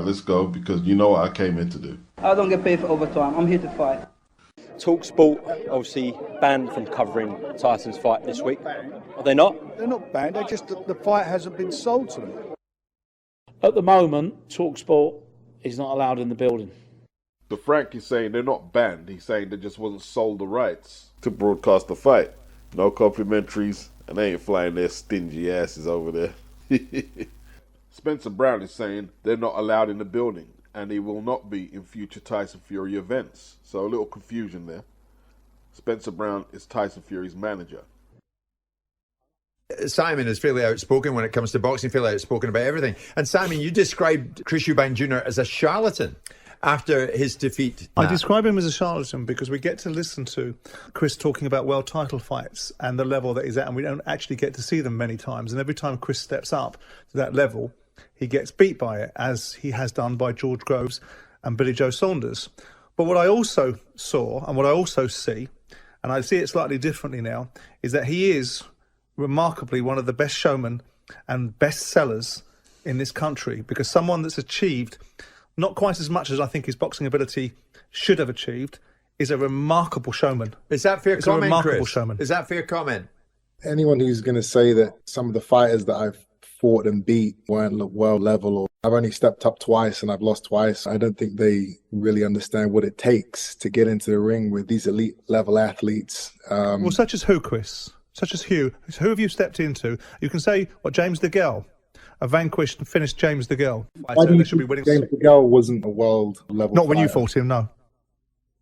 let's go, because you know what I came here to do. I don't get paid for overtime. I'm here to fight. Talksport obviously banned from covering Tyson's fight this week. Are they not? They're not banned. They're just the fight hasn't been sold to them. At the moment, Talksport is not allowed in the building. So Frank is saying they're not banned. He's saying they just wasn't sold the rights to broadcast the fight. No complimentaries, and they ain't flying their stingy asses over there. Spencer Brown is saying they're not allowed in the building, and he will not be in future Tyson Fury events. So a little confusion there. Spencer Brown is Tyson Fury's manager. Simon is fairly outspoken when it comes to boxing, fairly outspoken about everything. And Simon, you described Chris Eubank Jr. as a charlatan after his defeat. I describe him as a charlatan because we get to listen to Chris talking about world title fights and the level that he's at, and we don't actually get to see them many times. And every time Chris steps up to that level, he gets beat by it, as he has done by George Groves and Billy Joe Saunders. But what I also saw, and what I also see, and I see it slightly differently now, is that he is remarkably one of the best showmen and best sellers in this country, because someone that's achieved not quite as much as I think his boxing ability should have achieved is a remarkable showman. Is that fair comment, a remarkable Chris? showman. Is that fair comment? Anyone who's going to say that some of the fighters that I've fought and beat weren't world level, or I've only stepped up twice and I've lost twice, I don't think they really understand what it takes to get into the ring with these elite level athletes. Well, such as who, Chris? Such as who? Who have you stepped into? You can say, what, James DeGale? A vanquished and finished James DeGale. Why do you think James DeGale wasn't a world level Not when fighter? you fought him, no.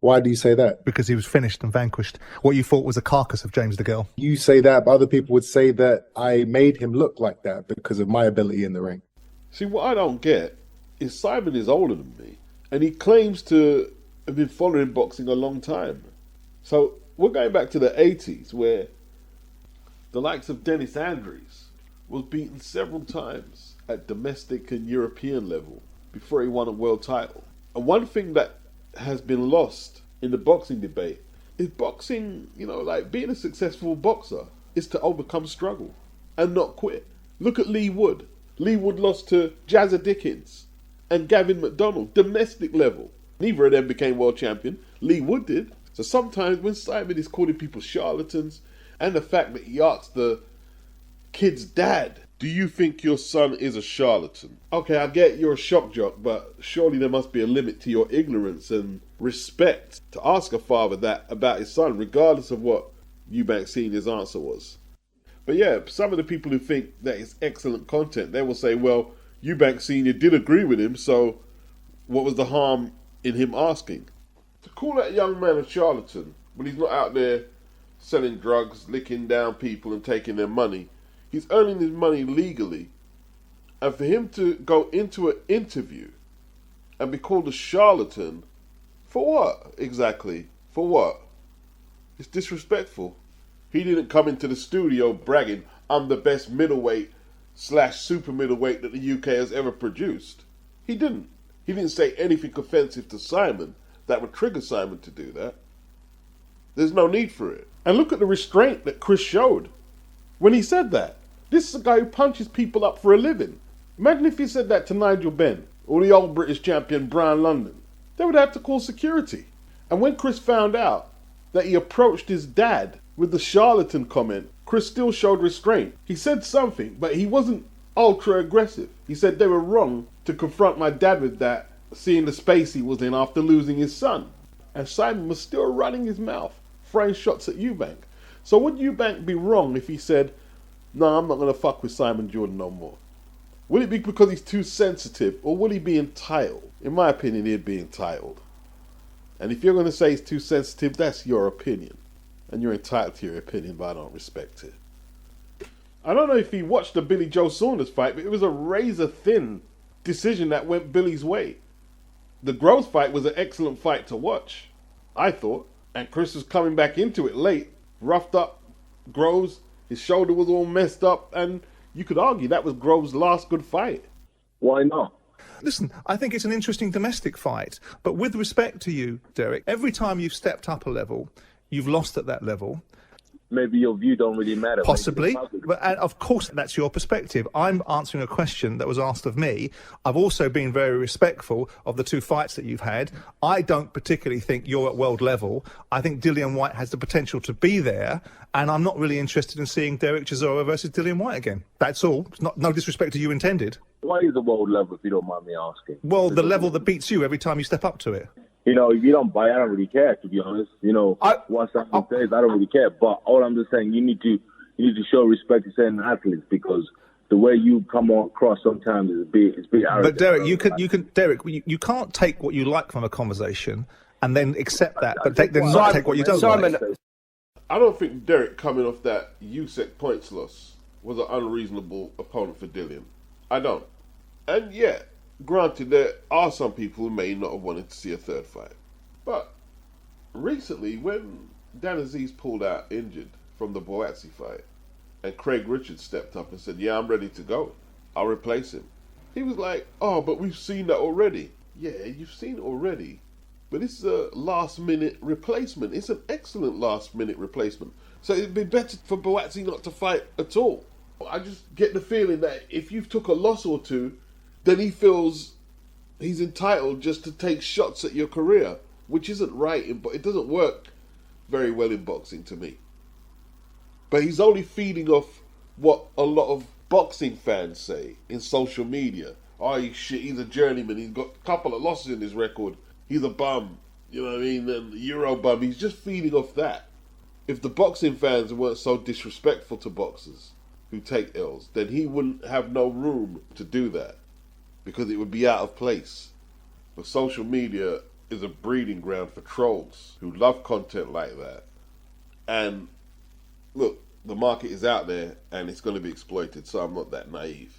Why do you say that? Because he was finished and vanquished. What you fought was a carcass of James DeGale. You say that, but other people would say that I made him look like that because of my ability in the ring. See, what I don't get is Simon is older than me, and he claims to have been following boxing a long time. So we're going back to the 80s, where the likes of Dennis Andrews was beaten several times at domestic and European level before he won a world title. And one thing that has been lost in the boxing debate is boxing, like being a successful boxer is to overcome struggle and not quit. Look at Lee Wood. Lee Wood lost to Jazza Dickens and Gavin McDonald, domestic level. Neither of them became world champion. Lee Wood did. So sometimes when Simon is calling people charlatans, and the fact that he asked the kid's dad, do you think your son is a charlatan? Okay, I get you're a shock jock, but surely there must be a limit to your ignorance and respect to ask a father that about his son, regardless of what Eubank Sr.'s answer was. But yeah, some of the people who think that it's excellent content, they will say, well, Eubank Sr. did agree with him, so what was the harm in him asking? To call that young man a charlatan when he's not out there selling drugs, licking down people and taking their money, he's earning his money legally. And for him to go into an interview and be called a charlatan, for what exactly? For what? It's disrespectful. He didn't come into the studio bragging, I'm the best middleweight / super middleweight that the UK has ever produced. He didn't. He didn't say anything offensive to Simon that would trigger Simon to do that. There's no need for it. And look at the restraint that Chris showed when he said that. This is a guy who punches people up for a living. Imagine if he said that to Nigel Benn or the old British champion Brian London. They would have to call security. And when Chris found out that he approached his dad with the charlatan comment, Chris still showed restraint. He said something, but he wasn't ultra aggressive. He said they were wrong to confront my dad with that, seeing the space he was in after losing his son. And Simon was still running his mouth, throwing shots at Eubank. So would Eubank be wrong if he said, no, I'm not going to fuck with Simon Jordan no more? Would it be because he's too sensitive, or would he be entitled? In my opinion, he'd be entitled. And if you're going to say he's too sensitive, that's your opinion. And you're entitled to your opinion, but I don't respect it. I don't know if he watched the Billy Joe Saunders fight, but it was a razor-thin decision that went Billy's way. The Groves fight was an excellent fight to watch, I thought. And Chris was coming back into it late, roughed up Groves. His shoulder was all messed up, and you could argue that was Groves' last good fight. Why not? Listen, I think it's an interesting domestic fight, but with respect to you, Derek, every time you've stepped up a level, you've lost at that level. maybe your view don't really matter. Possibly, but and of course that's your perspective. I'm answering a question that was asked of me. I've also been very respectful of the two fights that you've had. I don't particularly think you're at world level. I think Dillian Whyte has the potential to be there, and I'm not really interested in seeing Derek Chisora versus Dillian Whyte again. That's all. It's no disrespect to you intended. What is the world level, if you don't mind me asking? Well, the level that beats you every time you step up to it. You know, if you don't buy, I don't really care, to be honest. You know, once that says, I don't really care. But all I'm just saying, you need to show respect to certain athletes, because the way you come across sometimes is a bit arrogant. But Derek, you can't take what you like from a conversation and then accept that, but then not take what you don't like. I don't think Derek coming off that USEC points loss was an unreasonable opponent for Dillian. I don't. And yeah, granted, there are some people who may not have wanted to see a third fight. But recently, when Dan Aziz pulled out injured from the Boazzi fight, and Craig Richards stepped up and said, yeah, I'm ready to go, I'll replace him, he was like, oh, but we've seen that already. Yeah, you've seen it already, but this is a last-minute replacement. It's an excellent last-minute replacement. So it'd be better for Boazzi not to fight at all. I just get the feeling that if you've took a loss or two, then he feels he's entitled just to take shots at your career, which isn't right, but it doesn't work very well in boxing to me. But he's only feeding off what a lot of boxing fans say in social media. Oh, he's a journeyman, he's got a couple of losses in his record, he's a bum, you know what I mean, and Euro bum. He's just feeding off that. If the boxing fans weren't so disrespectful to boxers who take L's, then he wouldn't have no room to do that, because it would be out of place. But social media is a breeding ground for trolls who love content like that. And look, the market is out there and it's going to be exploited, so I'm not that naive.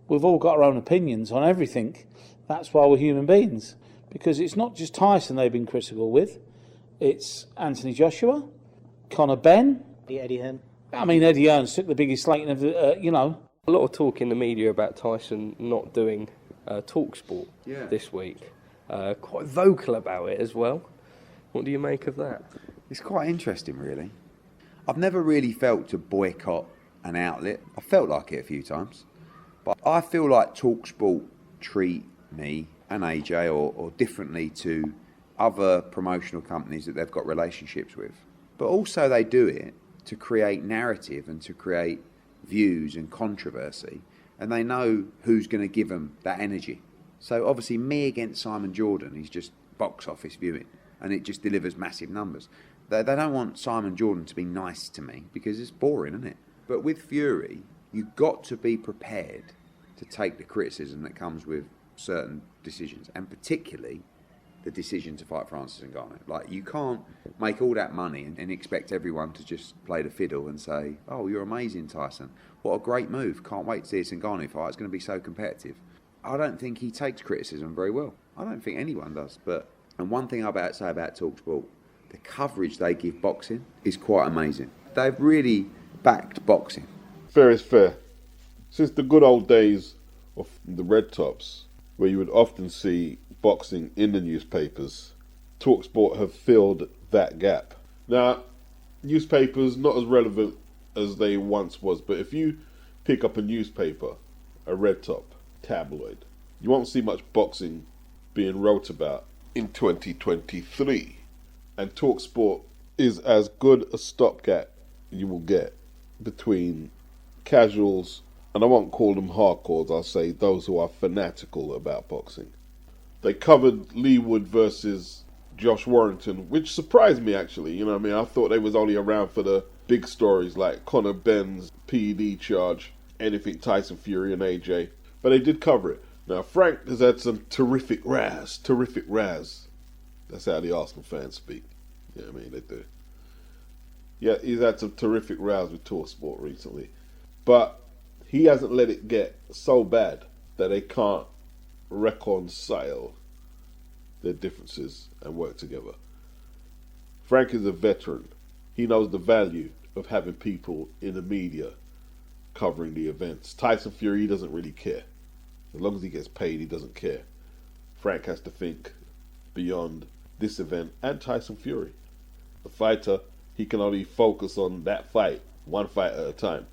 We've all got our own opinions on everything. That's why we're human beings. Because it's not just Tyson they've been critical with. It's Anthony Joshua, Conor BENN, Eddie Hearn. I mean, Eddie Hearn took the biggest slating of the, A lot of talk in the media about Tyson not doing Talksport this week. Quite vocal about it as well. What do you make of that? It's quite interesting, really. I've never really felt to boycott an outlet. I felt like it a few times. But I feel like Talksport treat me and AJ or differently to other promotional companies that they've got relationships with. But also they do it to create narrative and to create views and controversy, and they know who's going to give them that energy. So obviously me against Simon Jordan is just box office viewing, and it just delivers massive numbers. They don't want Simon Jordan to be nice to me because it's boring, isn't it? But with Fury, you've got to be prepared to take the criticism that comes with certain decisions, and particularly the decision to fight Francis Ngannou. Like, you can't make all that money and expect everyone to just play the fiddle and say, oh, you're amazing, Tyson. What a great move. Can't wait to see this Ngannou fight. It's going to be so competitive. I don't think he takes criticism very well. I don't think anyone does. And one thing I'll say about Talksport, the coverage they give boxing is quite amazing. They've really backed boxing. Fair is fair. Since the good old days of the Red Tops, where you would often see boxing in the newspapers, Talksport have filled that gap. Now, newspapers not as relevant as they once was, but if you pick up a newspaper, a Red Top, tabloid, you won't see much boxing being wrote about in 2023. And Talksport is as good a stopgap you will get between casuals, and I won't call them hardcores, I'll say those who are fanatical about boxing. They covered Lee Wood versus Josh Warrington, which surprised me actually. You know what I mean? I thought they was only around for the big stories like Conor Benn's PED charge, anything Tyson Fury and AJ. But they did cover it. Now, Frank has had some terrific razz. That's how the Arsenal fans speak. You know what I mean? They do. Yeah, he's had some terrific rows with Talksport recently. But he hasn't let it get so bad that they can't reconcile their differences and work together. Frank is a veteran. He knows the value of having people in the media covering the events. Tyson Fury, he doesn't really care. As long as he gets paid, he doesn't care. Frank has to think beyond this event and Tyson Fury. The fighter he can only focus on that fight, one fight at a time.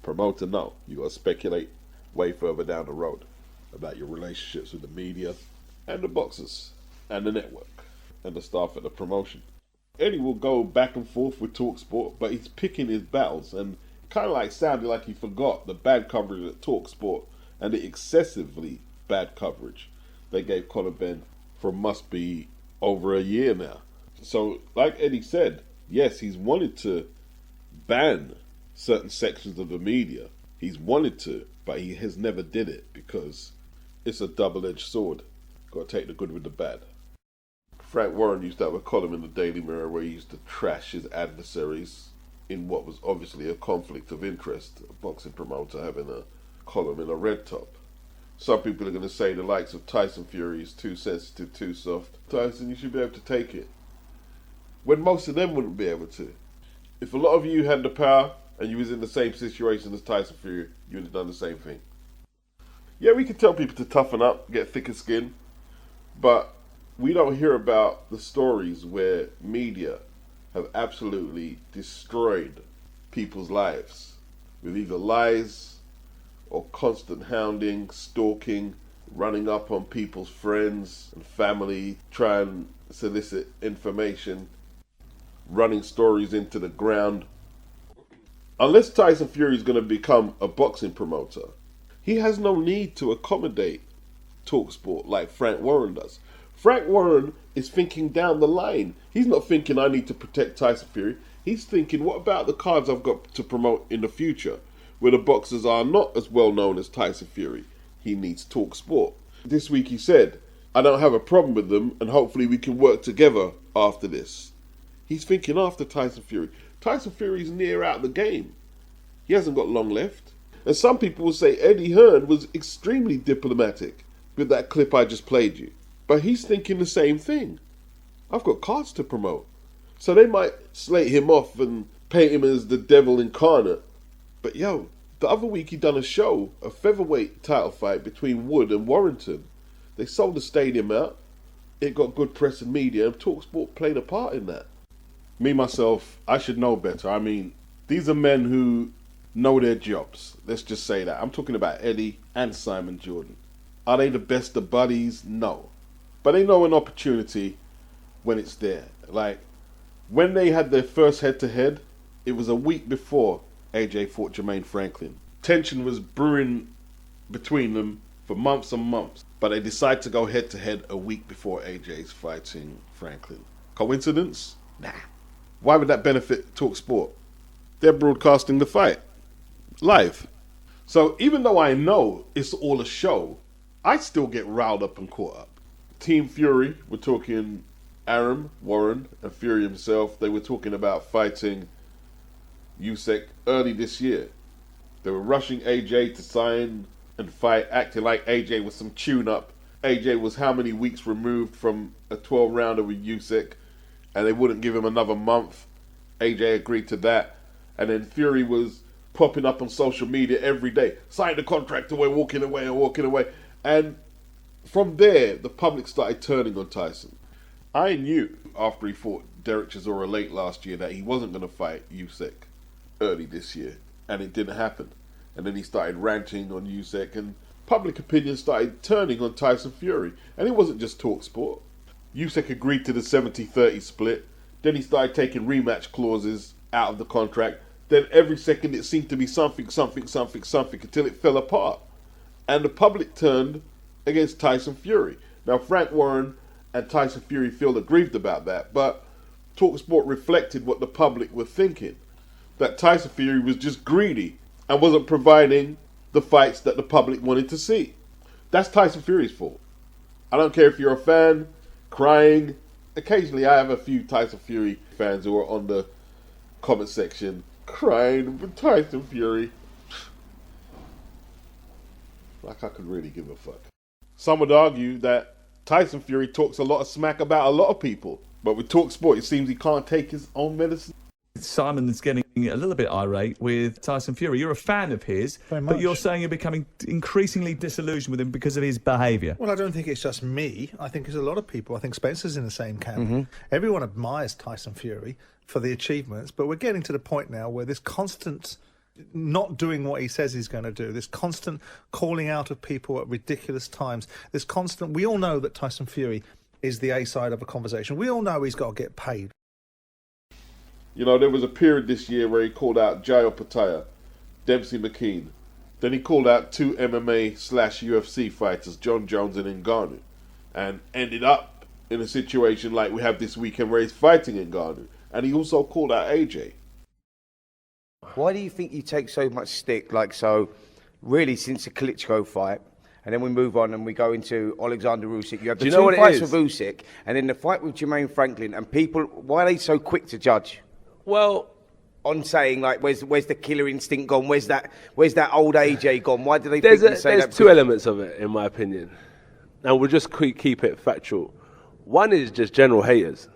Promoter, no. You got to speculate way further down the road about your relationships with the media and the boxers and the network and the staff at the promotion. Eddie will go back and forth with Talksport, but he's picking his battles, and kind of like sounded like he forgot the bad coverage at Talksport and the excessively bad coverage they gave Conor Benn for must be over a year now. So, like Eddie said, yes, he's wanted to ban certain sections of the media. He's wanted to, but he has never did it because it's a double-edged sword. Got to take the good with the bad. Frank Warren used to have a column in the Daily Mirror where he used to trash his adversaries in what was obviously a conflict of interest. A boxing promoter having a column in a red top. Some people are going to say the likes of Tyson Fury is too sensitive, too soft. Tyson, you should be able to take it. When most of them wouldn't be able to. If a lot of you had the power and you was in the same situation as Tyson Fury, you would have done the same thing. Yeah, we could tell people to toughen up, get thicker skin, but we don't hear about the stories where media have absolutely destroyed people's lives with either lies or constant hounding, stalking, running up on people's friends and family, trying to solicit information, running stories into the ground. Unless Tyson Fury is going to become a boxing promoter, he has no need to accommodate Talksport like Frank Warren does. Frank Warren is thinking down the line. He's not thinking, I need to protect Tyson Fury. He's thinking, what about the cards I've got to promote in the future, where the boxers are not as well known as Tyson Fury? He needs Talksport. This week he said, I don't have a problem with them, and hopefully we can work together after this. He's thinking after Tyson Fury. Tyson Fury's near out the game. He hasn't got long left. And some people will say Eddie Hearn was extremely diplomatic with that clip I just played you. But he's thinking the same thing. I've got cards to promote. So they might slate him off and paint him as the devil incarnate. But yo, the other week he done a show, a featherweight title fight between Wood and Warrington. They sold the stadium out. It got good press and media, and Talksport played a part in that. Me, myself, I should know better. I mean, these are men who know their jobs. Let's just say that. I'm talking about Eddie and Simon Jordan. Are they the best of buddies? No. But they know an opportunity when it's there. Like, when they had their first head-to-head, it was a week before AJ fought Jermaine Franklin. Tension was brewing between them for months and months. But they decided to go head-to-head a week before AJ's fighting Franklin. Coincidence? Nah. Why would that benefit Talksport? They're broadcasting the fight. Live. So even though I know it's all a show, I still get riled up and caught up. Team Fury, we're talking Arum, Warren, and Fury himself. They were talking about fighting Usyk early this year. They were rushing AJ to sign and fight, acting like AJ was some tune-up. AJ was how many weeks removed from a 12-rounder with Usyk, and they wouldn't give him another month. AJ agreed to that. And then Fury was popping up on social media every day. Sign the contract away, walking away. And from there, the public started turning on Tyson. I knew after he fought Derek Chisora late last year that he wasn't going to fight Usyk early this year. And it didn't happen. And then he started ranting on Usyk, and public opinion started turning on Tyson Fury. And it wasn't just Talksport. Usyk agreed to the 70-30 split. Then he started taking rematch clauses out of the contract. Then every second it seemed to be something until it fell apart. And the public turned against Tyson Fury. Now Frank Warren and Tyson Fury feel aggrieved about that, but Talksport reflected what the public were thinking. That Tyson Fury was just greedy and wasn't providing the fights that the public wanted to see. That's Tyson Fury's fault. I don't care if you're a fan, crying. Occasionally I have a few Tyson Fury fans who are on the comment section crying for Tyson Fury. Like I could really give a fuck. Some would argue that Tyson Fury talks a lot of smack about a lot of people, but with Talksport it seems he can't take his own medicine. Simon is getting a little bit irate with Tyson Fury. You're a fan of his, but you're saying you're becoming increasingly disillusioned with him because of his behaviour. Well, I don't think it's just me. I think it's a lot of people. I think Spencer's in the same camp. Everyone admires Tyson Fury for the achievements, but we're getting to the point now where this constant not doing what he says he's going to do, this constant calling out of people at ridiculous times, this constant... We all know that Tyson Fury is the A side of a conversation. We all know he's got to get paid. You know, there was a period this year where he called out Jayo Pataya, Dempsey McKean. Then he called out 2 MMA/UFC fighters, John Jones and Ngannou, and ended up in a situation like we have this weekend where he's fighting Ngannou. And he also called out AJ. Why do you think you take so much stick, really since the Klitschko fight, and then we move on and we go into Alexander Usyk? You have the two fights with Usyk, and then the fight with Jermaine Franklin, and people, why are they so quick to judge? Well, on saying where's the killer instinct gone? Where's that old AJ gone? Why do they think there's say that? There's 2 elements of it, in my opinion, and we'll just keep it factual. One is just general haters,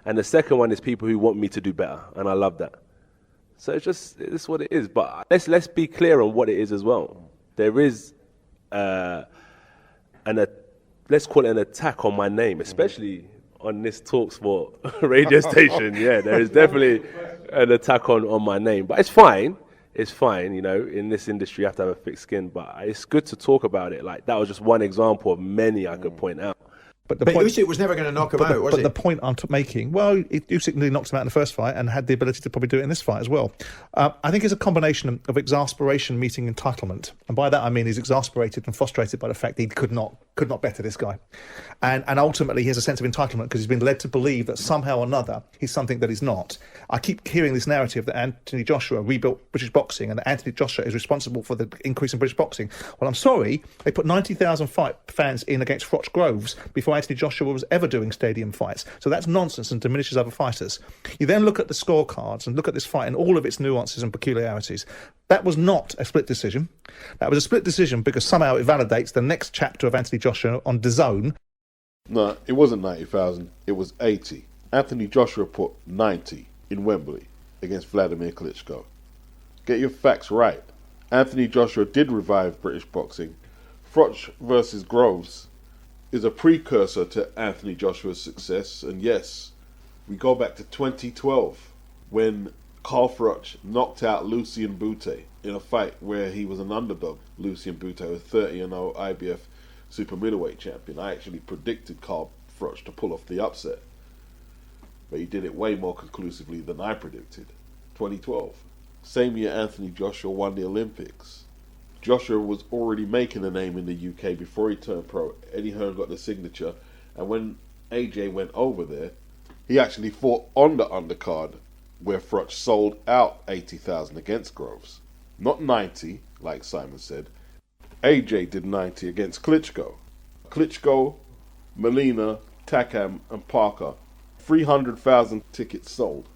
and the second one is people who want me to do better, and I love that. So it's what it is. But let's be clear on what it is as well. There is let's call it an attack on my name, especially on this Talksport radio station. Yeah, there is definitely an attack on my name. But it's fine. It's fine, you know, in this industry you have to have a thick skin. But it's good to talk about it. Like, that was just one example of many I could point out. But Usyk was never going to knock him out, was he? But the point I'm making, Usyk nearly knocked him out in the first fight and had the ability to probably do it in this fight as well. I think it's a combination of exasperation meeting entitlement. And by that I mean he's exasperated and frustrated by the fact that he could not better this guy. And ultimately he has a sense of entitlement because he's been led to believe that somehow or another he's something that he's not. I keep hearing this narrative that Anthony Joshua rebuilt British boxing and that Anthony Joshua is responsible for the increase in British boxing. Well, I'm sorry, they put 90,000 fans in against Froch Groves before Anthony Joshua was ever doing stadium fights. So that's nonsense and diminishes other fighters. You then look at the scorecards and look at this fight and all of its nuances and peculiarities. That was not a split decision. That was a split decision because somehow it validates the next chapter of Anthony Joshua on DAZN. No, it wasn't 90,000. It was 80. Anthony Joshua put 90 in Wembley against Vladimir Klitschko. Get your facts right. Anthony Joshua did revive British boxing. Froch versus Groves is a precursor to Anthony Joshua's success. And yes, we go back to 2012 when Carl Froch knocked out Lucien Boutte in a fight where he was an underdog. Lucien Boutte was 30-0 IBF super middleweight champion. I actually predicted Carl Froch to pull off the upset, but he did it way more conclusively than I predicted. 2012. Same year Anthony Joshua won the Olympics. Joshua was already making a name in the UK before he turned pro. Eddie Hearn got the signature, and when AJ went over there, he actually fought on the undercard where Froch sold out 80,000 against Groves. Not 90, like Simon said. AJ did 90 against Klitschko. Klitschko, Molina, Takam and Parker, 300,000 tickets sold.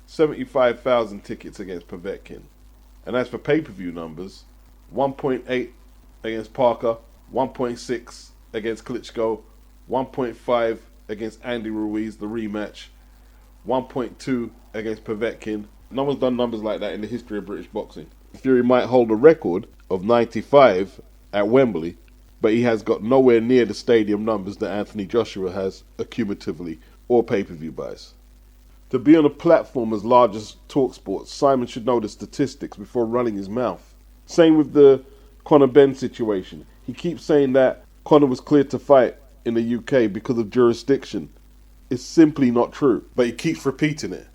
75,000 tickets against Povetkin. And as for pay-per-view numbers, 1.8 against Parker, 1.6 against Klitschko, 1.5 against Andy Ruiz, the rematch, 1.2 against Povetkin. No one's done numbers like that in the history of British boxing. Fury might hold a record of 95 at Wembley, but he has got nowhere near the stadium numbers that Anthony Joshua has accumulatively or pay-per-view buys. To be on a platform as large as Talksport, Simon should know the statistics before running his mouth. Same with the Conor BENN situation. He keeps saying that Conor was cleared to fight in the UK because of jurisdiction. It's simply not true, but he keeps repeating it.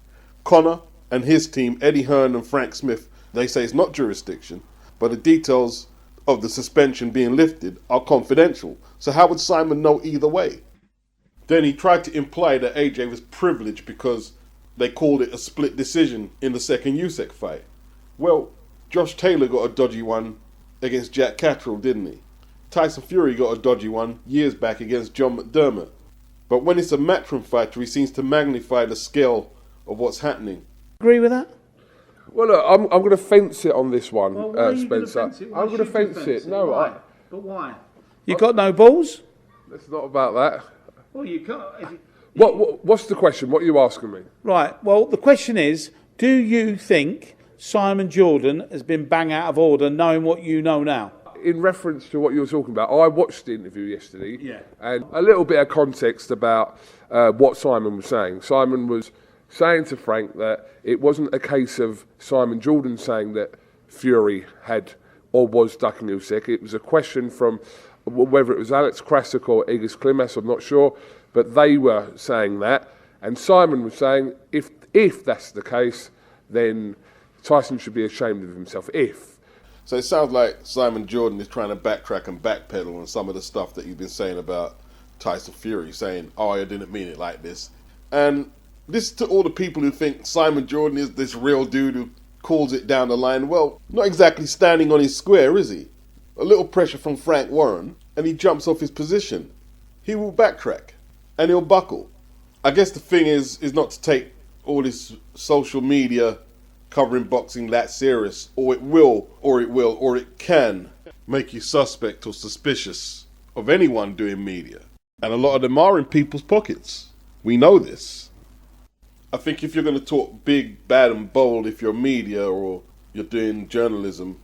Conor and his team, Eddie Hearn and Frank Smith, they say it's not jurisdiction, but the details of the suspension being lifted are confidential. So how would Simon know either way? Then he tried to imply that AJ was privileged because they called it a split decision in the second Usyk fight. Well, Josh Taylor got a dodgy one against Jack Catterall, didn't he? Tyson Fury got a dodgy one years back against John McDermott. But when it's a matchroom fighter, he seems to magnify the scale of what's happening. Agree with that? Well, look, I'm going to fence it on this one, Well, why are you Spencer. gonna fence it? Why I'm going to should you fence it. No, Why? But why? You got no balls? It's not about that. Well, you can't. What's the question? What are you asking me? Right, well, the question is, do you think Simon Jordan has been bang out of order knowing what you know now? In reference to what you were talking about, I watched the interview yesterday, and a little bit of context about what Simon was saying. Simon was saying to Frank that it wasn't a case of Simon Jordan saying that Fury had or was ducking Usyk. It was a question from whether it was Alex Krasik or Igis Klimas, I'm not sure, but they were saying that, and Simon was saying if that's the case, then Tyson should be ashamed of himself. So it sounds like Simon Jordan is trying to backtrack and backpedal on some of the stuff that he's been saying about Tyson Fury, saying, "Oh, I didn't mean it like this." And this to all the people who think Simon Jordan is this real dude who calls it down the line. Well, not exactly standing on his square, is he? A little pressure from Frank Warren, and he jumps off his position. He will backtrack, and he'll buckle. I guess the thing is not to take all this social media covering boxing that serious, or it can make you suspect or suspicious of anyone doing media. And a lot of them are in people's pockets. We know this. I think if you're going to talk big, bad and bold, if you're media or you're doing journalism,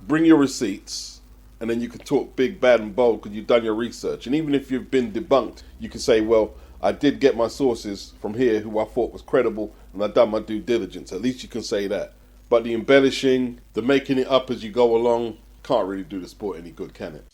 bring your receipts, and then you can talk big, bad and bold because you've done your research. And even if you've been debunked, you can say, well, I did get my sources from here who I thought was credible, and I've done my due diligence. At least you can say that. But the embellishing, the making it up as you go along, can't really do the sport any good, can it?